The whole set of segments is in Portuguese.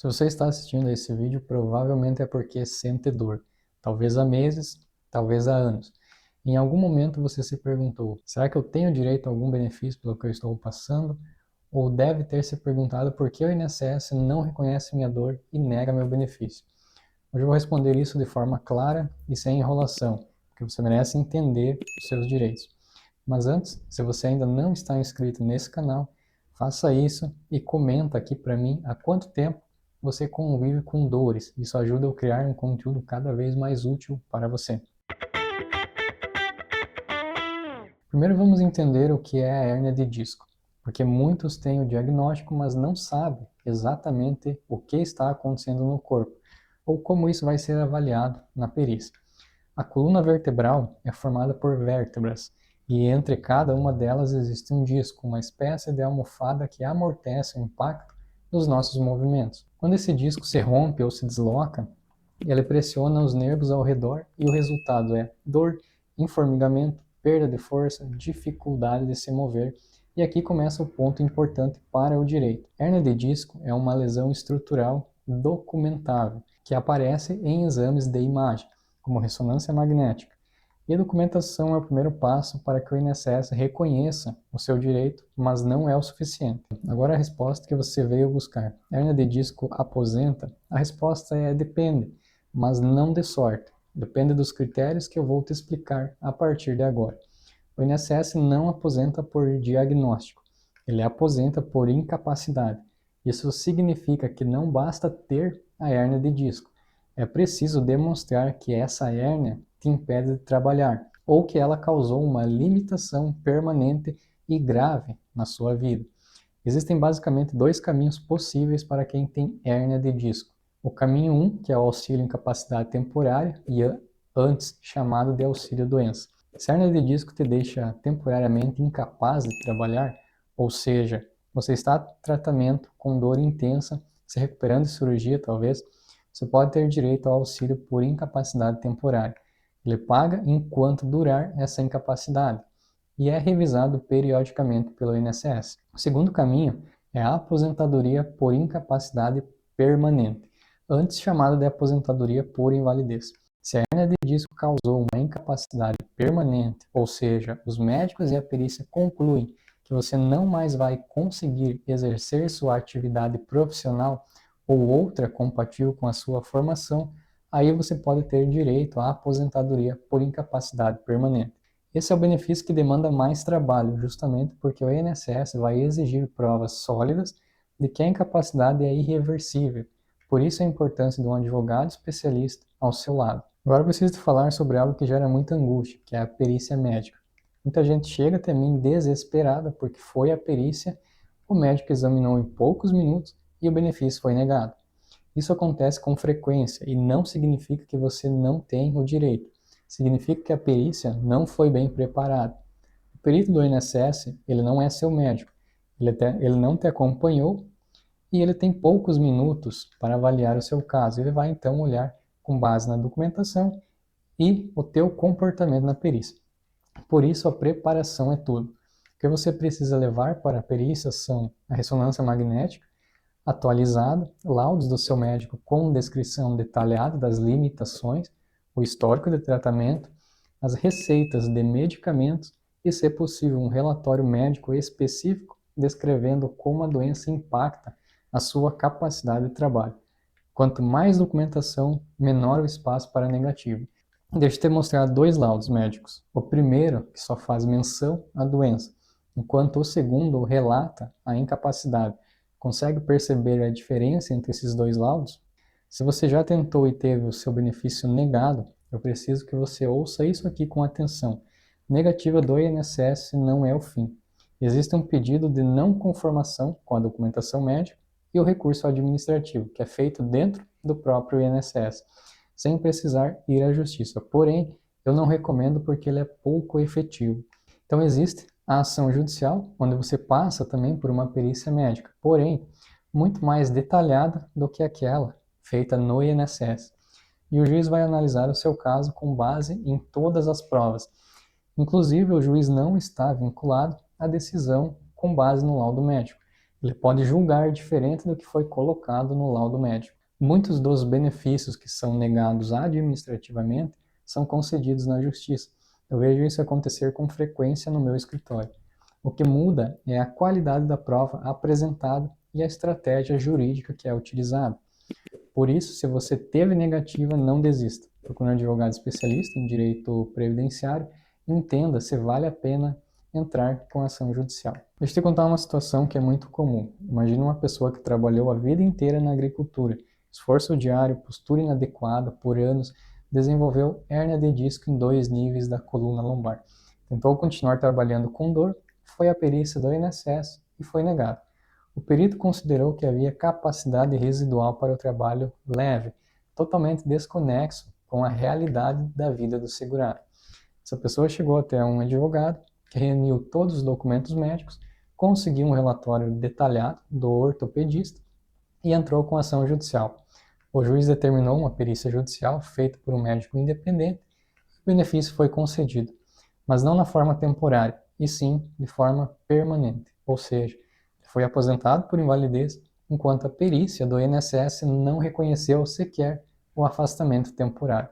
Se você está assistindo a esse vídeo, provavelmente é porque sente dor, talvez há meses, talvez há anos. Em algum momento você se perguntou: será que eu tenho direito a algum benefício pelo que eu estou passando? Ou deve ter se perguntado por que o INSS não reconhece minha dor e nega meu benefício? Hoje eu vou responder isso de forma clara e sem enrolação, porque você merece entender os seus direitos. Mas antes, se você ainda não está inscrito nesse canal, faça isso e comenta aqui para mim há quanto tempo você convive com dores. Isso ajuda eu a criar um conteúdo cada vez mais útil para você. Primeiro vamos entender o que é a hérnia de disco, porque muitos têm o diagnóstico, mas não sabem exatamente o que está acontecendo no corpo, ou como isso vai ser avaliado na perícia. A coluna vertebral é formada por vértebras, e entre cada uma delas existe um disco, uma espécie de almofada que amortece o impacto dos nossos movimentos. Quando esse disco se rompe ou se desloca, ele pressiona os nervos ao redor e o resultado é dor, informigamento, perda de força, dificuldade de se mover. E aqui começa o ponto importante para o direito. Hérnia de disco é uma lesão estrutural documentável que aparece em exames de imagem, como ressonância magnética. E a documentação é o primeiro passo para que o INSS reconheça o seu direito, mas não é o suficiente. Agora a resposta que você veio buscar. A hérnia de disco aposenta? A resposta é depende, mas não de sorte. Depende dos critérios que eu vou te explicar a partir de agora. O INSS não aposenta por diagnóstico, ele aposenta por incapacidade. Isso significa que não basta ter a hérnia de disco, é preciso demonstrar que essa hérnia te impede de trabalhar ou que ela causou uma limitação permanente e grave na sua vida. Existem basicamente dois caminhos possíveis para quem tem hérnia de disco. O caminho 1, que é o auxílio incapacidade temporária, e antes chamado de auxílio doença. Se a hérnia de disco te deixa temporariamente incapaz de trabalhar, ou seja, você está em tratamento com dor intensa, se recuperando de cirurgia talvez, você pode ter direito ao auxílio por incapacidade temporária. Ele paga enquanto durar essa incapacidade e é revisado periodicamente pelo INSS. O segundo caminho é a aposentadoria por incapacidade permanente, antes chamada de aposentadoria por invalidez. Se a hérnia de disco causou uma incapacidade permanente, ou seja, os médicos e a perícia concluem que você não mais vai conseguir exercer sua atividade profissional ou outra compatível com a sua formação, aí você pode ter direito à aposentadoria por incapacidade permanente. Esse é o benefício que demanda mais trabalho, justamente porque o INSS vai exigir provas sólidas de que a incapacidade é irreversível. Por isso a importância de um advogado especialista ao seu lado. Agora eu preciso te falar sobre algo que gera muita angústia, que é a perícia médica. Muita gente chega até mim desesperada porque foi a perícia, o médico examinou em poucos minutos e o benefício foi negado. Isso acontece com frequência e não significa que você não tem o direito. Significa que a perícia não foi bem preparada. O perito do INSS, ele não é seu médico. Ele não te acompanhou e ele tem poucos minutos para avaliar o seu caso. Ele vai então olhar com base na documentação e o teu comportamento na perícia. Por isso a preparação é tudo. O que você precisa levar para a perícia são a ressonância magnética atualizada, laudos do seu médico com descrição detalhada das limitações, o histórico de tratamento, as receitas de medicamentos e, se possível, um relatório médico específico descrevendo como a doença impacta a sua capacidade de trabalho. Quanto mais documentação, menor o espaço para negativo. Deixa eu te mostrar dois laudos médicos. O primeiro, que só faz menção à doença, enquanto o segundo relata a incapacidade. Consegue perceber a diferença entre esses dois laudos? Se você já tentou e teve o seu benefício negado, eu preciso que você ouça isso aqui com atenção. Negativa do INSS não é o fim. Existe um pedido de não conformação com a documentação médica e o recurso administrativo, que é feito dentro do próprio INSS, sem precisar ir à justiça. Porém, eu não recomendo porque ele é pouco efetivo. Então existe a ação judicial, onde você passa também por uma perícia médica, porém, muito mais detalhada do que aquela feita no INSS. E o juiz vai analisar o seu caso com base em todas as provas. Inclusive, o juiz não está vinculado à decisão com base no laudo médico. Ele pode julgar diferente do que foi colocado no laudo médico. Muitos dos benefícios que são negados administrativamente são concedidos na justiça. Eu vejo isso acontecer com frequência no meu escritório. O que muda é a qualidade da prova apresentada e a estratégia jurídica que é utilizada. Por isso, se você teve negativa, não desista. Procure um advogado especialista em direito previdenciário e entenda se vale a pena entrar com ação judicial. Deixa eu te contar uma situação que é muito comum. Imagina uma pessoa que trabalhou a vida inteira na agricultura, esforço diário, postura inadequada por anos, desenvolveu hérnia de disco em 2 níveis da coluna lombar. Tentou continuar trabalhando com dor, foi à perícia do INSS e foi negado. O perito considerou que havia capacidade residual para o trabalho leve, totalmente desconexo com a realidade da vida do segurado. Essa pessoa chegou até um advogado, que reuniu todos os documentos médicos, conseguiu um relatório detalhado do ortopedista e entrou com ação judicial. O juiz determinou uma perícia judicial feita por um médico independente e o benefício foi concedido, mas não na forma temporária, e sim de forma permanente, ou seja, foi aposentado por invalidez, enquanto a perícia do INSS não reconheceu sequer o afastamento temporário.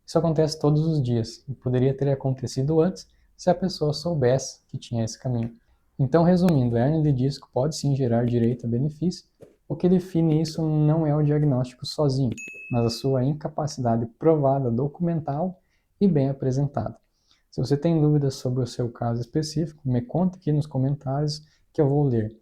Isso acontece todos os dias e poderia ter acontecido antes se a pessoa soubesse que tinha esse caminho. Então, resumindo, a hérnia de disco pode sim gerar direito a benefício. O que define isso não é o diagnóstico sozinho, mas a sua incapacidade provada, documental e bem apresentada. Se você tem dúvidas sobre o seu caso específico, me conta aqui nos comentários que eu vou ler.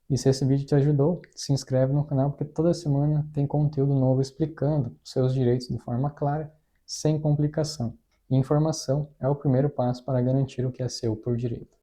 E se esse vídeo te ajudou, se inscreve no canal porque toda semana tem conteúdo novo explicando os seus direitos de forma clara, sem complicação. E informação é o primeiro passo para garantir o que é seu por direito.